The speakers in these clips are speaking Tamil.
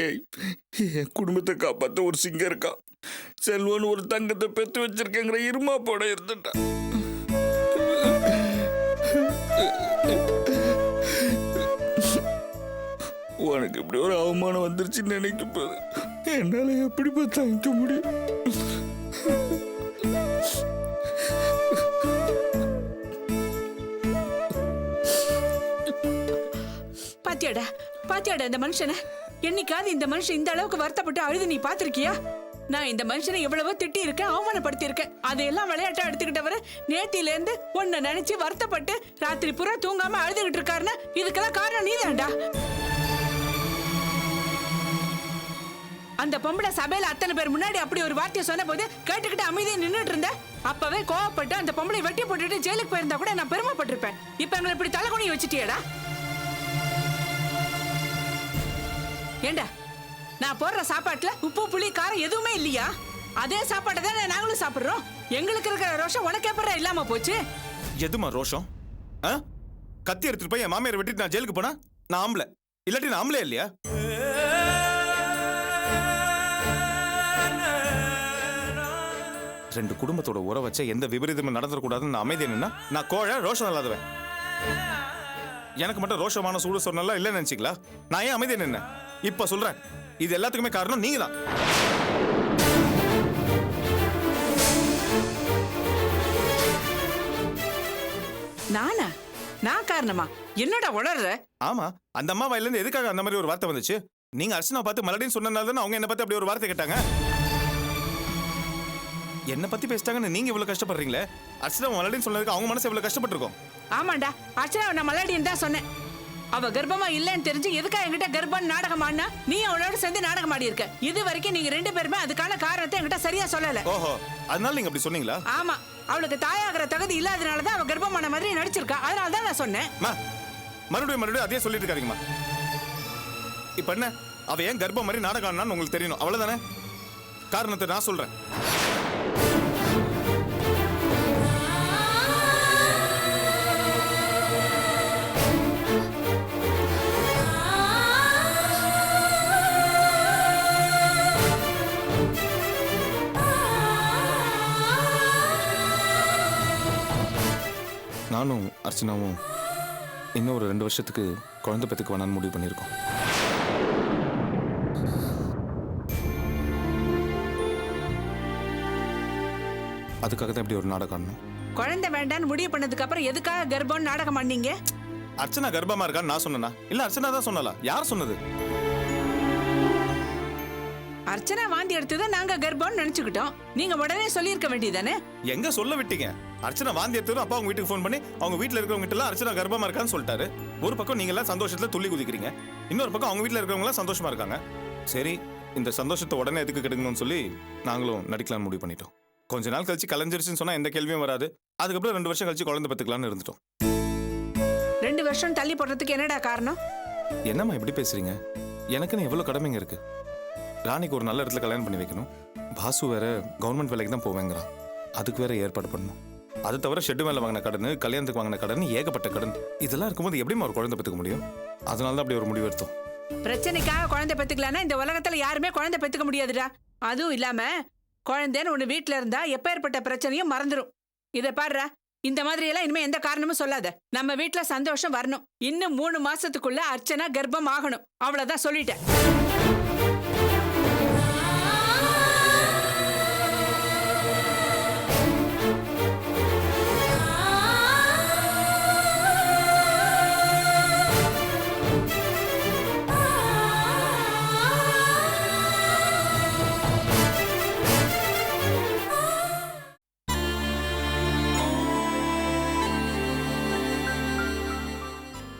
ஏய், என் குடும்பத்தை காப்பாத்த ஒரு சிங்கம் இருக்கா. செல்வன் ஒரு தங்கத்தை பெத்து வச்சிருக்கேங்கிற இருமா போட இருந்துட்டான். உனக்கு இப்படி ஒரு அவமானம் வந்துருச்சுன்னு நினைக்கும் போது என்னால எப்படி தாங்கிக்க முடியும்? பாத்தியாடா பாத்தியாடா இந்த மனுஷனை? என்னைக்காவது இந்த மனுஷன் இந்த அளவுக்கு வருத்தப்பட்டு அழுது நீ பாத்திருக்கியா? நான் இந்த மனுஷனை எவ்வளவோ திட்டி இருக்கேன், அவமானப்படுத்தி இருக்கேன். அதையெல்லாம் விளையாட்டா எடுத்துக்கிட்டவரு நேத்தில இருந்து உன்னை நினைச்சு வருத்தப்பட்டு ராத்திரி பூரா தூங்காம அழுதுகிட்டு இருக்காருன்னா இதுக்கெல்லாம் காரணம் நீதான்டா. அந்த பொம்பளை சபையில அத்தனை பேர் முன்னாடி அப்படி ஒரு வார்த்தையை சொன்ன போது கேட்டுக்கிட்டு அமைதியா நின்றுட்டு இருந்த. அப்பவே கோவப்பட்டு அந்த பொம்பளை வெட்டி போட்டுட்டு ஜெயிலுக்கு போயிருந்தா கூட நான் பெருமைப்பட்டிருப்பேன். இப்ப எங்களை இப்படி தலைகுனி வச்சுட்டியடா. ஏண்டா, நான் போடுற சாப்பாட்டுல உப்பு புளி காரம் எதுவுமே இல்லையா? அதே சாப்பாட்டை தானே நாங்களும் சாப்பிடுறோம். எங்களுக்கு இருக்கிற ரோஷம் உனக்கு எப்பறம் இல்லாம போச்சு? எதுமா ரோஷம்? கத்தி எடுத்துட்டு போய் என் மாமியார் வெட்டிட்டு நான் ஜெயிலுக்கு போனா நான் ஆம்பளை, இல்லாட்டி நான் ஆம்பளை இல்லையா? ரெண்டு குடும்பத்தோட உறவை வச்ச எந்த விபரீதமும் நடந்துடக்கூடாதுன்னு நான் அமைதி என்னன்னா நான் கோழ ரோஷம் இல்லாதவன். எனக்கு மட்டும் ரோஷமான சூடு சொன்னலாம் இல்லைன்னு நினைச்சிங்களா? நான் ஏன் அமைதி என்ன இப்ப சொல்றேன். இது எல்லாத்துக்குமே காரணம் நீங்க தான். நானா? நான் காரணமா? என்னடா உளர்ற? ஆமா, அந்த அம்மா வாயில இருந்து எதுக்காக அந்த மாதிரி ஒரு வார்த்தை வந்துச்சு? நீங்க அர்ச்சனா பார்த்து மறுபடியும் சொன்னனால தானே அவங்க என்ன பத்தி அப்படி ஒரு வார்த்தை கேட்டாங்க. என்ன பத்தி பேசிட்டாங்கன்னு நீங்க இவ்வளவு கஷ்டப்படுறீங்களே, அர்ச்சனா மலடின்னு சொன்னதுக்கு அவங்க மனசு எவ்வளவு கஷ்டப்பட்டிருக்கும். ஆமாண்டா, அர்ச்சனா நான் மலடின்னு தான் சொன்னேன். அவ கர்ப்பமா இல்லன்னு தெரிஞ்சு எதுக்கா என்கிட்ட கர்ப்பம் நாடகம் ஆடினா நீ அவளோட சேர்ந்து நாடகம் ஆடி இருக்க. இது வரைக்கும் நீங்க ரெண்டு பேருமே அதுக்கான காரணத்தை என்கிட்ட சரியா சொல்லல. ஓஹோ, அதனால நீங்க அப்படி சொன்னீங்களா? ஆமா, அவளுக்கு தாயாகிற தகுதி இல்லாதனாலதான் அவ கர்ப்பமான மாதிரி நடிச்சிருக்கா. அதனால தான் நான் சொன்னேன். மறுபடியும் அதே சொல்லிட்டு இருக்காருங்கம்மா. இப்ப என்ன, அவ ஏன் கர்ப்பம் மாதிரி நாடகம் ஆடினான்னு உங்களுக்கு தெரியணும், அவ்வளவுதானே? காரணத்தை நான் சொல்றேன். நானும் அர்ச்சனாவும் இன்னும் ஒரு 2 வருஷத்துக்கு குழந்தை பெற்றுக்கு வேணான்னு முடிவு பண்ணியிருக்கோம். அதுக்காக தான் இப்படி ஒரு நாடகம். குழந்தை வேண்டான்னு முடிவு பண்ணதுக்கு அப்புறம் எதுக்காக கர்ப்பம் நாடகம் பண்ணீங்க? அர்ச்சனா கர்ப்பமா இருக்கான்னு நான் சொன்னா இல்ல அர்ச்சனா தான் சொன்னல? யார் சொன்னது? அர்ச்சனா வாந்தி எடுத்ததை நாங்க கர்ப்பம்னு நினைச்சுக்கிட்டோம். நீங்க உடனே சொல்லி இருக்க வேண்டியதானே? எங்க சொல்ல விட்டீங்க? அர்ச்சனா வாந்தி எடுத்ததும் அப்பா அவங்க வீட்டுக்கு ஃபோன் பண்ணி அவங்க வீட்டுல இருக்கிறவங்க கிட்ட எல்லாம் அர்ச்சனா கர்ப்பமா இருக்கான்னு சொல்லிட்டாரு. ஒரு பக்கம் நீங்க எல்லாம் சந்தோஷத்துல துள்ளி குதிக்கிறீங்க, இன்னொரு பக்கம் அவங்க வீட்டுல இருக்கிறவங்க எல்லாம் சந்தோஷமா இருக்காங்க. சரி, இந்த சந்தோஷத்தை உடனே எதுக்கு கெடுக்கணும்னு சொல்லி நாங்களும் நடிக்கலாம்னு முடிவு பண்ணிட்டோம். கொஞ்ச நாள் கழிச்சு கலைஞ்சிருச்சுன்னு சொன்னா எந்த கேள்வியும் வராது. அதுக்கப்புறம் 2 வருஷம் கழிச்சு குழந்தை பெற்றுக்கலாம்னு இருந்துட்டோம். 2 வருஷம் தள்ளி போடுறதுக்கு என்னடா காரணம்? என்னம்மா இப்படி பேசுறீங்க? எனக்குன்னு எவ்வளவு கடமைங்க இருக்கு. ராணிக்கு ஒரு நல்ல இடத்துல கல்யாணம் பண்ணி வைக்கணும். பாசு வேற கவர்மெண்ட் வேலைக்கு தான் போவேங்கிறான். அதுக்கு வேற ஏற்பாடு பண்ணணும். அது தவிர ஷெட்டு மேல வாங்கின கடன், கல்யாணத்துக்கு வாங்கின கடன், ஏகப்பட்ட கடன். இதெல்லாம் இருக்கும்போது எப்படிமா ஒரு குழந்தை பெற்றுக்க முடியும்? அதனால தான் அப்படி ஒரு முடிவு எடுத்தோம். பிரச்சனைக்காக குழந்தை பெற்றுக்கலான்னா இந்த உலகத்துல யாருமே குழந்தை பெற்றுக்க முடியாதுடா. அதுவும் இல்லாம குழந்தைன்னு ஒண்ணு வீட்டுல இருந்தா எப்பேற்பட்ட பிரச்சனையும் மறந்துடும். இதை பாடுறா, இந்த மாதிரி எல்லாம் இனிமே எந்த காரணமும் சொல்லாத. நம்ம வீட்டுல சந்தோஷம் வரணும். இன்னும் 3 மாசத்துக்குள்ள அர்ச்சனா கர்ப்பம் ஆகணும். அவ்வளவுதான் சொல்லிட்டேன்.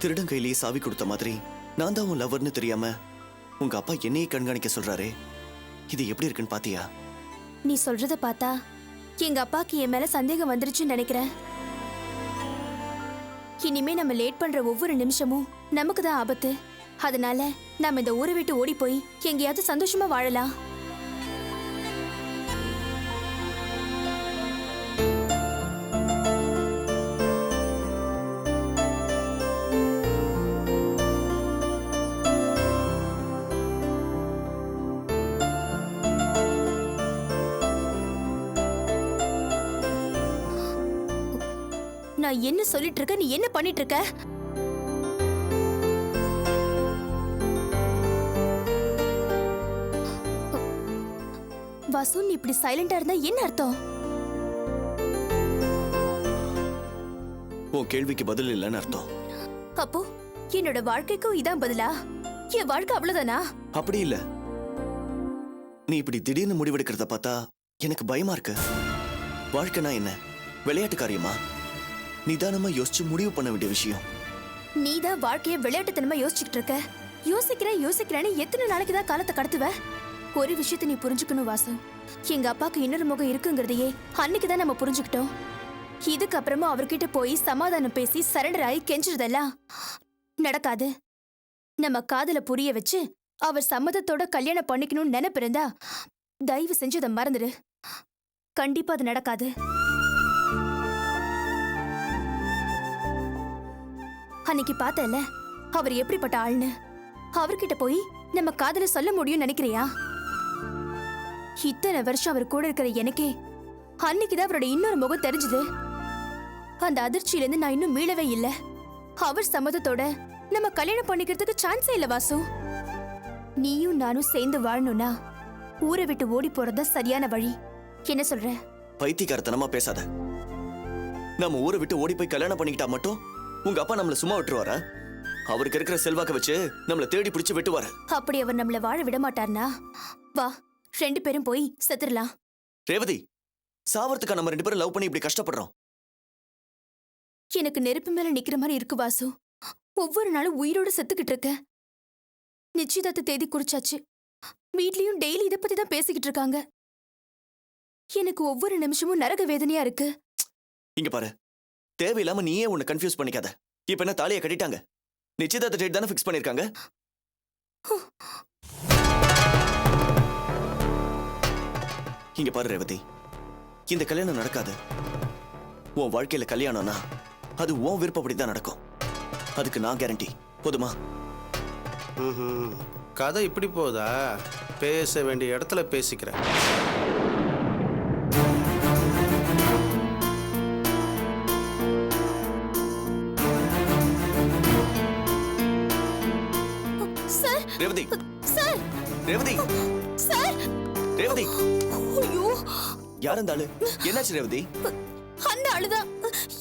திருடன் கையிலேயே சாவி கொடுத்த மாதிரி நான் தான் உன் லவர்னு தெரியாம உங்க அப்பா என்னையே கண்காணிக்க சொல்றாரே, இது எப்படி இருக்குன்னு பாத்தியா? நீ சொல்றத பார்த்தா எங்க அப்பாக்கு என் மேல சந்தேகம் வந்துருச்சுன்னு நினைக்கிறேன். இனிமே நம்ம லேட் பண்ற ஒவ்வொரு நிமிஷமும் நமக்கு தான் ஆபத்து. அதனால நாம இந்த ஊரை விட்டு ஓடி போய் எங்கேயாவது சந்தோஷமா வாழலாம். நான் என்ன சொல்லிட்டு இருக்க, நீ என்ன பண்ணிட்டு இருக்க? வாசு, நீ இப்படி சைலண்டா இருந்தா என்ன அர்த்தம்? உன் கேள்விக்கு பதில் இல்லைன்னு அர்த்தம். அப்போ என்னோட வாழ்க்கைக்கும் இதான் பதிலா? என் வாழ்க்கை அவ்வளவுதானா? அப்படி இல்ல. நீ இப்படி திடீர்னு முடிவெடுக்கிறத பார்த்தா எனக்கு பயமா இருக்கு. வாழ்க்கைனா என்ன, விளையாட்டு காரியமா? நிதானமா யோசிச்சு முடிவு பண்ண வேண்டிய விஷயம். நீதான் வாழ்க்கைய விளையாட்டுத்தனமா யோசிச்சுட்டு இருக்க. யோசிக்கிறேன்னு எத்தனை நாளைக்கு தான் காலத்தை கடத்துவ? ஒரு விஷயத்தை நீ புரிஞ்சுக்கணும் வாசு. எங்க அப்பாக்கு இன்னொரு முகம் இருக்குங்கிறதையே அன்னைக்குதான் நம்ம புரிஞ்சுக்கிட்டோம். இதுக்கப்புறமா அவர்கிட்ட போய் சமாதானம் பேசி சரண்டர் ஆகி கெஞ்சுறதெல்லாம் நடக்காது. நம்ம காதல புரிய வச்சு அவர் சம்மதத்தோட கல்யாணம் பண்ணிக்கணும்னு நினைப்பிருந்தா தயவு செஞ்சு அதை மறந்துடு. கண்டிப்பா அது நடக்காது. அன்னைக்கு பார்த்தல அவர் எப்படிப்பட்ட ஆள்னு. அவர்கிட்ட போய் நம்ம காதல சொல்ல முடியும்னு நினைக்கிறியா? இத்தனை வருஷம் அவர் கூட இருக்கிற எனக்கே அன்னைக்குதான் அவரோட இன்னொரு முகம் தெரிஞ்சது. அந்த அதிர்ச்சியிலிருந்து நான் இன்னும் மீளவே இல்லை. அவர் சம்மதத்தோட நம்ம கல்யாணம் பண்ணிக்கிறதுக்கு சான்ஸே இல்ல வாசு. நீயும் நானும் சேர்ந்து வாழணும்னா ஊரை விட்டு ஓடி போறதா சரியான வழி. என்ன சொல்ற? பைத்தியக்காரத்தனமா பேசாத. நம்ம ஊரை விட்டு ஓடி போய் கல்யாணம் பண்ணிக்கிட்டா மட்டும் உங்க அப்பா நம்மள சும்மா விட்டுருவாரா? அவருக்கு இருக்கிற செல்வாக்க வச்சு நம்மள தேடி பிடிச்சு வெட்டுவாரு. அப்படி அவர் நம்மள வாழ விட மாட்டார்னா வா 2 பேரும் போய் செத்துடலாம். ரேவதி, சாவறதுக்கா நம்ம 2 பேரும் லவ் பண்ணி இப்படி கஷ்டப்படுறோம்? எனக்கு நெருப்பு மேல நிக்கிற மாதிரி இருக்கு வாசு. ஒவ்வொரு நாளும் உயிரோட செத்துக்கிட்டு இருக்க. நிச்சயதார்த்த தேதி குறிச்சாச்சு. வீட்லயும் டெய்லி இதை பத்தி தான் பேசிக்கிட்டு இருக்காங்க. எனக்கு ஒவ்வொரு நிமிஷமும் நரக வேதனையா இருக்கு. இங்க பாரு, தேவையில்லாம நீயே உன்னை கன்ஃபியூஸ் பண்ணிக்காத. இப்ப என்ன தாலியை கட்டிட்டாங்க, நிச்சயதார்த்த டேட் தானே ஃபிக்ஸ் பண்ணிருக்காங்க. இங்க பாரு ரேவதி, இந்த கல்யாணம் நடக்காது. உன் வாழ்க்கையில கல்யாணம்னா அது உன் விருப்பப்படி தான் நடக்கும். அதுக்கு நான் கேரண்டி. போதுமா? கதை இப்படி போதா? பேச வேண்டிய இடத்துல பேசிக்கிறேன். Sir, Revathi, sir, Revathi, sir. Revathi. ஐயோ, யார் அந்த ஆளு? என்னாச்சு ரேவதி? அந்த ஆளுதான்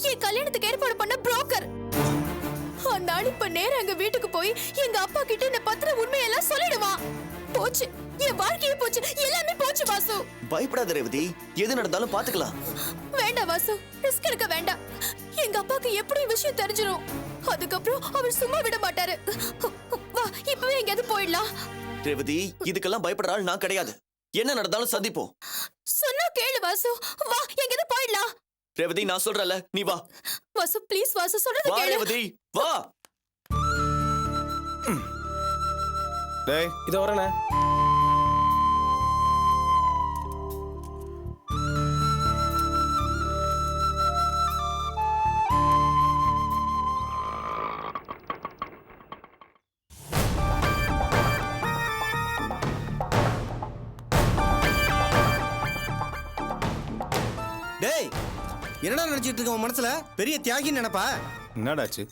என் கல்யாணத்துக்கு ஏற்பாடு பண்ண புரோக்கர். அந்த ஆள் இப்ப நேரா எங்க வீட்டுக்கு போய் எங்க அப்பா கிட்ட இந்த பத்திர உண்மையெல்லாம் சொல்லிடுவான். போச்சு, என் வாழ்க்கையே போச்சு, எல்லாமே போச்சு வாசு. பயப்படாத ரேவதி, எது நடந்தாலும் பாத்துக்கலாம். வேண்டாம் வாசு, ரிஸ்க் எடுக்க வேண்டாம். எங்க அப்பாக்கு எப்படி விஷயம் தெரிஞ்சிரும். அதுக்கப்புறம் அவர் சும்மா விட மாட்டாரு. வா, இப்பவே எங்கேயாவது போயிடலாம். ரேவதி, இதுக்கெல்லாம் பயப்படுற ஆள் நான் கிடையாது. என்ன நடந்தாலும் சந்திப்போம். சொன்னா கேளு வாசு, வா எங்கேயாவது போயிடலாம். ரேவதி, நான் சொல்றல, நீ வா. வாசு ப்ளீஸ் வாசு, சொல்றது வா கேளு. ரேவதி, வா. டேய், இதை வரேண்ணே. டேய், என்னடா நினைச்சிட்டு இருக்க உன் மனசுல? பெரிய தியாகி நினைப்பா? என்னடாச்சு?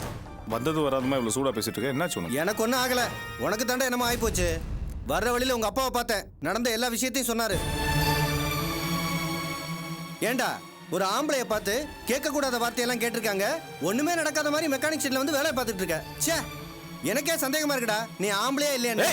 வந்தது வராதமா இவ்வளவு சூடா பேசிட்டு இருக்க? என்னாச்சு உனக்கு? எனக்கு ஒன்றும் ஆகல. உனக்கு தாண்டா என்னமோ ஆயிப்போச்சு. வர்ற வழியில உங்க அப்பாவை பார்த்தேன். நடந்த எல்லா விஷயத்தையும் சொன்னாரு. ஏண்டா, ஒரு ஆம்பளைய பார்த்து கேட்க கூடாத வார்த்தையெல்லாம் கேட்டிருக்காங்க. ஒண்ணுமே நடக்காத மாதிரி மெக்கானிக் ஷெட்ல வந்து வேலையை பார்த்துட்டு இருக்க. ச்சே, எனக்கே சந்தேகமா இருக்குடா, நீ ஆம்பளையா இல்லையா?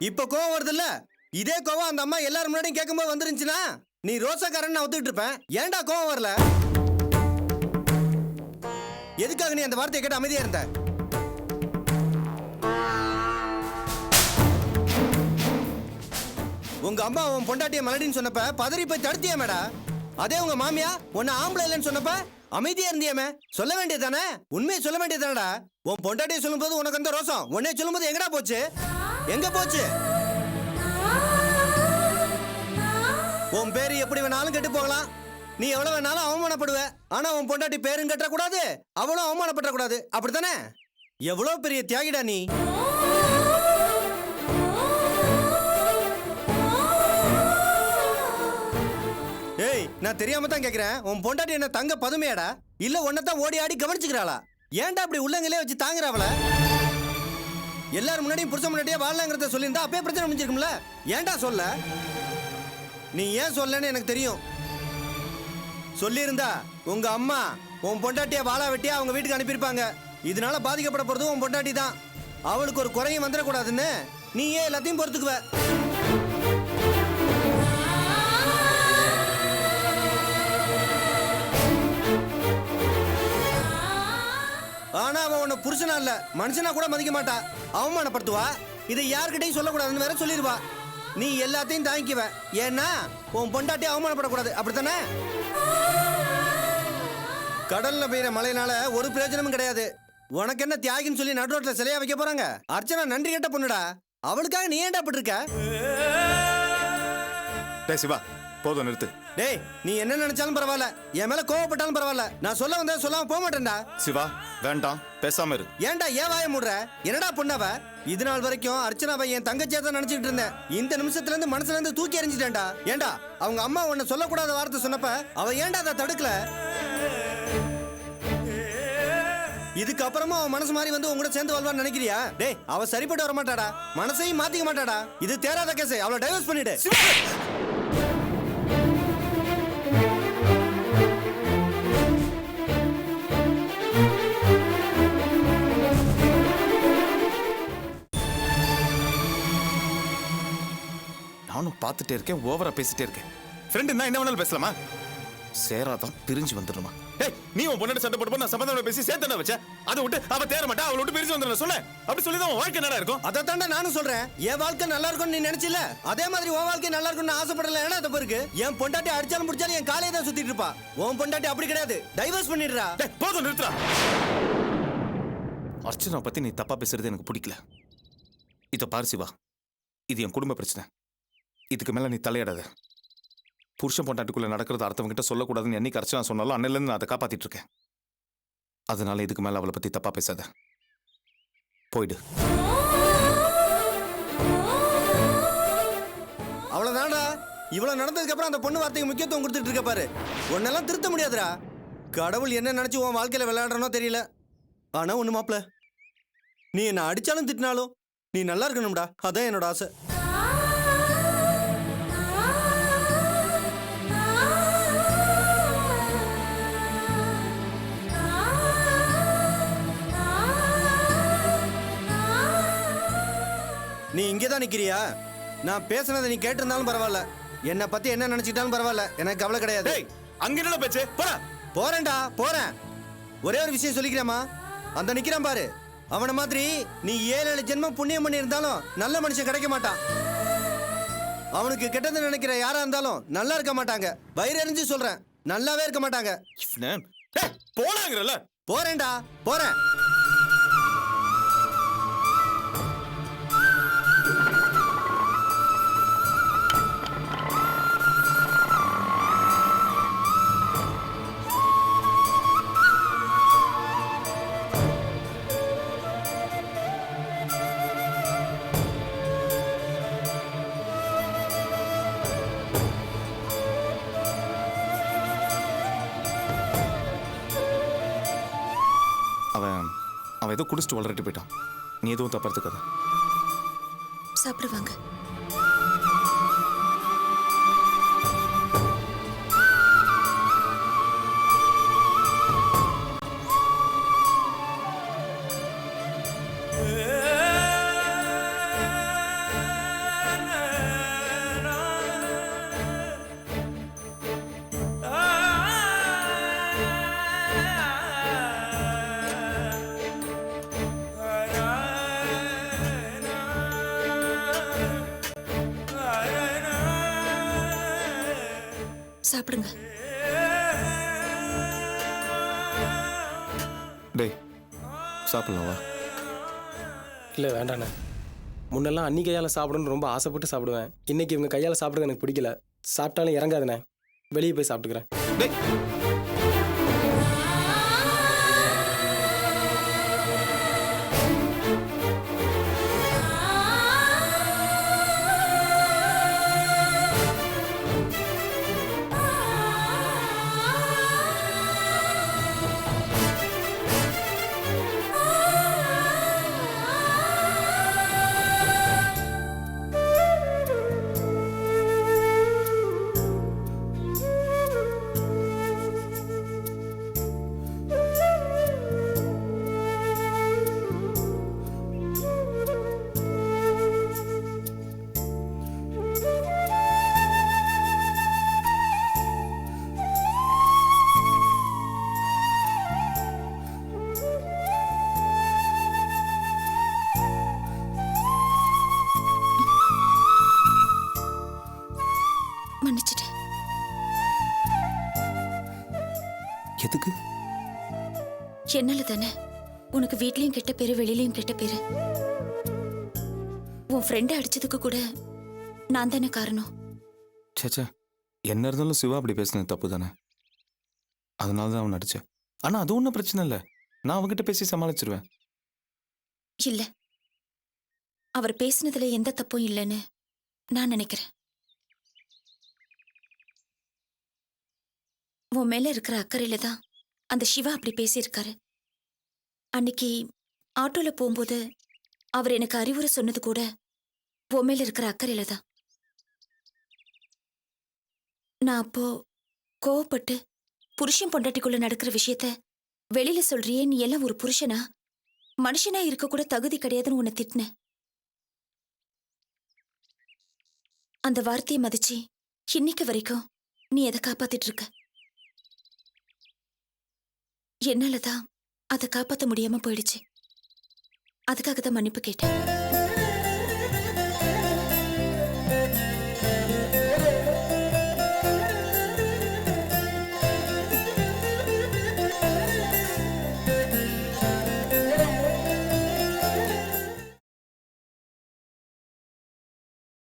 இப்ப கோவம் வருது இல்ல? இதே கோவம் அந்த அம்மா எல்லாரும் முன்னாடியும் கேட்கும்போது வந்துருந்துச்சுன்னா நீ ரோசக்காரன் ஒத்துக்கிட்டு இருப்பேன். ஏன்டா கோவம் வரல? எதுக்காக நீ அந்த வார்த்தையை கேட்டு அமைதியா இருந்த? உங்க அம்மா உன் பொண்டாட்டிய மலடின்னு சொன்னப்ப பதறி போய் தடுத்தியா மேடா? அதே உங்க மாமியா உன்னை ஆம்பளை இல்லைன்னு சொன்னப்ப அமைதியா இருந்தியாமே? சொல்ல வேண்டியதானே? உண்மையை சொல்ல வேண்டியதானடா? உன் பொண்டாட்டியை சொல்லும்போது உனக்கு அந்த ரோசம், உன்னைய சொல்லும்போது எங்கடா போச்சு? எங்க போச்சு? உன் பேரு எப்படி வேணாலும் கெட்டு போகலாம். நீ எவ்வளவு வேணாலும் அவமானப்படுவ. ஆனா உன் பொண்டாட்டி பேரும் கட்டக்கூடாது, அவளும் அவமானப்படக்கூடாது. அப்படித்தானே? எவ்வளவு பெரிய தியாகிடா நீ. ஏய், நான் தெரியாம தான் கேக்குறேன். உன் பொண்டாட்டி என்ன தங்க பதுமையாடா இல்ல உன்னதான் ஓடி ஆடி கவனிச்சுக்கிறாளா? ஏன்டா அப்படி உள்ளங்களே வச்சு தாங்குறாவள? எல்லாரும் முன்னாடியும் புருஷன் முன்னாடியே வாழலாங்கிறத சொல்லியிருந்தா அப்பயே பிரச்சனை முடிஞ்சிருக்கும்ல. ஏன்டா சொல்ல? நீ ஏன் சொல்லன்னு எனக்கு தெரியும். சொல்லியிருந்தா உங்க அம்மா உன் பொண்டாட்டிய வாழா வெட்டியா அவங்க வீட்டுக்கு அனுப்பியிருப்பாங்க. இதனால பாதிக்கப்பட போறது உன் பொண்டாட்டி தான். அவளுக்கு ஒரு குறையும் வந்துடக்கூடாதுன்னு நீ ஏன் எல்லாத்தையும் பொறுத்துக்குவ. ஆனா அவன் உன்னை புருஷனா இல்ல மனுஷனா கூட மதிக்க மாட்டா, அவமானப்படுத்துவா. இதை யார்கிட்டையும் சொல்லக்கூடாதுன்னு வேற சொல்லிடுவா. நீ எல்லாத்தையும் தாங்கிக்குவ. ஏன்னா உன் பொண்டாட்டி அவமானப்படக்கூடாது. அப்படித்தானே? கடல்ல பெய்யற மழையினால ஒரு பிரயோஜனமும் கிடையாது. உனக்கு என்ன தியாகின்னு சொல்லி நடுரோட்ல சிலையா வைக்க போறாங்க? அர்ச்சனா நன்றி கெட்ட பொண்ணுடா. அவளுக்காக நீ ஏன்டா பட்டிருக்க? டேய் சிவா, போதும் நிறுத்து. டேய், நீ என்ன நினைச்சாலும் பரவாயில்ல, என் மேல கோவப்பட்டாலும் பரவாயில்ல, நான் சொல்ல வந்தா சொல்லாம போக மாட்டேன்டா. சிவா வேண்டாம், பேசாம இரு. ஏன்டா ஏன் வாய மூடுற? என்னடா பொண்ணவ? இது நாள் வரைக்கும் அர்ச்சனாவை என் தங்கச்சியா தான் நினைச்சிட்டு இருந்தேன். இந்த நிமிஷத்துல இருந்து மனசுல இருந்து தூக்கி எறிஞ்சிட்டேன்டா. ஏன்டா அவங்க அம்மா உன்னை சொல்லக்கூடாத வார்த்தை சொன்னப்ப அவ ஏன்டா அதை தடுக்கல? இதுக்கு அப்புறமா அவன் மனசு மாதிரி வந்து உங்க கூட சேர்ந்து வாழ்வான்னு நினைக்கிறியா? டேய், அவ சரிப்பட்டு வர மாட்டாடா, மனசையும் மாத்திக்க மாட்டாடா. இது தேராத கேஸ். அவளை டைவர்ஸ் பண்ணிடு. நானும் பார்த்துட்டே இருக்கேன், ஓவரா பேசிட்டே இருக்கேன். ஃப்ரெண்ட் என்ன வேணாலும் பேசலாமா? சேராதான் பிரிஞ்சு வந்துடுமா? ஏய், நீ உன் பொண்ணு சண்டை போட்டு நான் சம்பந்தம் பேசி சேர்த்து வச்ச. அதை விட்டு அவ தேர மாட்டா, அவளை விட்டு பிரிஞ்சு வந்துடும் சொன்னேன். அப்படி சொல்லி தான் வாழ்க்கை நல்லா இருக்கும். அதை தாண்டா நானும் சொல்றேன். என் வாழ்க்கை நல்லா இருக்கும்னு நீ நினைச்சில, அதே மாதிரி உன் வாழ்க்கை நல்லா இருக்கும்னு ஆசைப்படல. ஏன்னா தப்பு இருக்கு. என் பொண்டாட்டி அடிச்சாலும் முடிச்சாலும் என் காலையை தான் சுத்திட்டு இருப்பா. உன் பொண்டாட்டி அப்படி கிடையாது, டைவர்ஸ் பண்ணிடுறா. போதும் நிறுத்துறா. அர்ச்சனா பத்தி நீ தப்பா பேசுறது எனக்கு பிடிக்கல. இத பாரு சிவா, இது என் குடும்ப பிரச்சனை. இதுக்கு மேல நீ தலையிடாத. புருஷன் பொண்டாட்டிக்குள்ள நடக்கிறது அடுத்தவங்க கிட்ட சொல்லக்கூடாதுன்னு என்னைக்கு அர்ச்சனா சொன்னாலும் அன்னிலேருந்து நான் அதை காப்பாத்திட்டு இருக்கேன். அதனால இதுக்கு மேல அவளை பத்தி தப்பா பேசாத. போயிடு. அவ்வளவுதான்டா. இவ்வளவு நடந்ததுக்கு அப்புறம் அந்த பொண்ணு வார்த்தைக்கு முக்கியத்துவம் கொடுத்துட்டு இருக்க பாரு. உன்னெல்லாம் திருத்த முடியாதுடா. கடவுள் என்ன நினைச்சு உன் வாழ்க்கையில விளையாடுறனோ தெரியல. ஆனா ஒண்ணு மாப்ள, நீ என்ன அடிச்சாலும் திட்டினாலும் நீ நல்லா இருக்கணும்டா. அதான் என்னோட ஆசை. நீ இங்கேதான் நிக்கிறியா? நான் பேசுனதை நீ கேட்டிருந்தாலும் பரவாயில்ல, என்னை பத்தி என்ன நினைச்சிட்டாலும் பரவாயில்ல, எனக்கு கவலை கிடையாது. அங்க என்ன பேச்சு? போடா. போறேன்டா, போறேன். ஒரே ஒரு விஷயம் சொல்லிக்கிறேமா, அந்த நிக்கிறான் பாரு, அவனை மாதிரி நீ 7 ஜென்மம் புண்ணியம் பண்ணி இருந்தாலும் நல்ல மனுஷன் கிடைக்க மாட்டான். அவனுக்கு கெட்டது நினைக்கிற யாரா இருந்தாலும் நல்லா இருக்க மாட்டாங்க. வயிறு எரிஞ்சு சொல்றேன், நல்லாவே இருக்க மாட்டாங்க. போடாங்கறல. போறேன்டா, போறேன். அவன் ஏதோ குடிச்சிட்டு வளரட்டு போயிட்டான். நீ எதுவும் தப்பா எடுத்துக்காத. சாப்பிடுவாங்க. சாப்பிடுங்க. டேய், சாப்பிடலாமா? இல்லை வேண்டாண்ணே. முன்னெல்லாம் அன்னி கையால் சாப்பிடணும்னு ரொம்ப ஆசைப்பட்டு சாப்பிடுவேன். இன்னைக்கு இவங்க கையால் சாப்பிட்றது எனக்கு பிடிக்கல. சாப்பிட்டாலும் இறங்காதுண்ணே. வெளியே போய் சாப்பிட்டுக்கிறேன். டேய் மன்னிச்சிட்டேன். எதுக்கு? என்னால தானே உனக்கு வீட்லயும் கெட்ட பேரு, வெளியிலயும் கெட்ட பேரு. உன் ஃப்ரெண்டை அடிச்சதுக்கு கூட நான் தானே காரணம். சேச்சா, என்ன இருந்தாலும் சிவா அப்படி பேசுனது தப்பு தானே. அதனால தான் அவன் அடிச்சேன். ஆனா அது ஒன்றும் பிரச்சனை இல்லை, நான் அவன்கிட்ட பேசி சமாளிச்சிருவேன். இல்ல, அவர் பேசினதுல எந்த தப்பும் இல்லைன்னு நான் நினைக்கிறேன். உன் மேல இருக்கிற அக்கறையில தான் அந்த சிவா அப்படி பேசியிருக்காரு. அன்னைக்கு ஆட்டோல போகும்போது அவர் எனக்கு அறிவுரை சொன்னது கூட உன் மேல இருக்கிற அக்கறையில தான். நான் அப்போ கோவப்பட்டு புருஷன் பொண்டாட்டிக்குள்ள நடக்கிற விஷயத்த வெளியில சொல்றியே, நீ எல்லாம் ஒரு புருஷனா, மனுஷனா இருக்க கூட தகுதி கிடையாதுன்னு உன்னை திட்டினேன். அந்த வார்த்தையை மதிச்சு இன்னைக்கு வரைக்கும் நீ எதை காப்பாத்திட்டு இருக்க. என்னாலதான் அதை காப்பாற்ற முடியாம போயிடுச்சு. அதுக்காக தான் மன்னிப்பு கேட்டேன்.